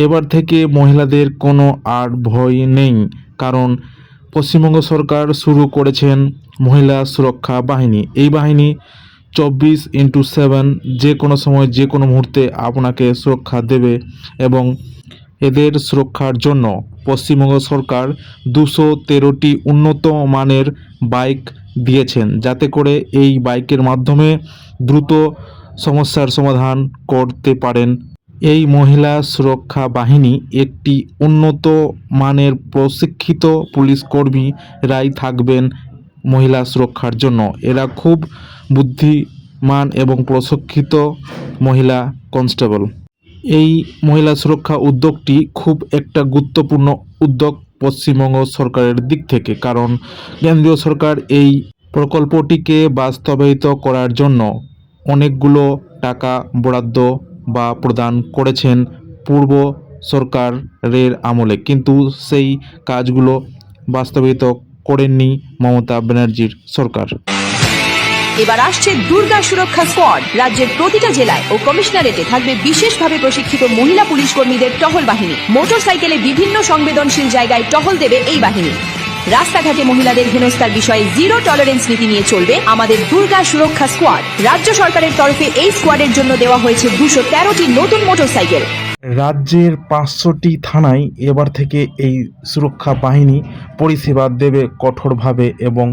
এবার থেকে মহিলাদের কোনো আর ভয় নেই, কারণ পশ্চিমবঙ্গ সরকার শুরু করেছেন মহিলা সুরক্ষা বাহিনী। এই বাহিনী 24x7 যে কোনো সময় যে কোনো মুহূর্তে আপনাকে সুরক্ষা দেবে এবং এদের সুরক্ষার জন্য পশ্চিমবঙ্গ সরকার 213টি উন্নত মানের বাইক দিয়েছেন, যাতে করে এই বাইকের মাধ্যমে দ্রুত সমস্যার সমাধান করতে পারেন। এই মহিলা সুরক্ষা বাহিনী একটি উন্নত মানের প্রশিক্ষিত পুলিশ কর্মীরাই থাকবেন মহিলা সুরক্ষার জন্য। এরা খুব বুদ্ধিমান এবং প্রশিক্ষিত মহিলা কনস্টেবল। এই মহিলা সুরক্ষা উদ্যোগটি খুব একটা গুরুত্বপূর্ণ উদ্যোগ পশ্চিমবঙ্গ সরকারের দিক থেকে, কারণ কেন্দ্রীয় সরকার এই প্রকল্পটিকে বাস্তবায়িত করার জন্য অনেকগুলো টাকা বরাদ্দ বা প্রদান করেছেন পূর্ব সরকারের আমলে, কিন্তু সেই কাজগুলো বাস্তবায়িত করেননি মমতা ব্যানার্জির সরকার। এবার আসছে দুর্গা সুরক্ষা স্কোয়াড। রাজ্যের প্রতিটা জেলায় ও কমিশনারেটে থাকবে বিশেষভাবে প্রশিক্ষিত মহিলা পুলিশ কর্মীদের টহল বাহিনী। মোটরসাইকেলে বিভিন্ন সংবেদনশীল জায়গায় টহল দেবে এই বাহিনী। রাস্তাঘাটে মহিলাদের হেনস্থার বিষয়ে জিরো টলারেন্স নীতি নিয়ে চলবে আমাদের দুর্গা সুরক্ষা স্কোয়াড। রাজ্য সরকারের তরফে এই স্কোয়াডের জন্য দেওয়া হয়েছে 213টি নতুন মোটরসাইকেল। রাজ্যের 500টি থানায় এবার থেকে এই সুরক্ষা বাহিনী পরিষেবা দেবে কঠোরভাবে এবং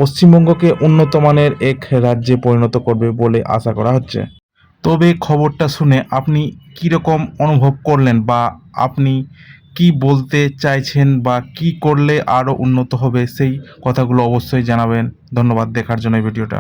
পশ্চিমবঙ্গকে উন্নত মানের এক রাজ্যে পরিণত করবে বলে আশা করা হচ্ছে। তবে খবরটা শুনে আপনি কীরকম অনুভব করলেন, বা আপনি কি বলতে চাইছেন, বা কি করলে আরও উন্নত হবে, সেই কথাগুলো অবশ্যই জানাবেন। ধন্যবাদ দেখার জন্য এই ভিডিওটা।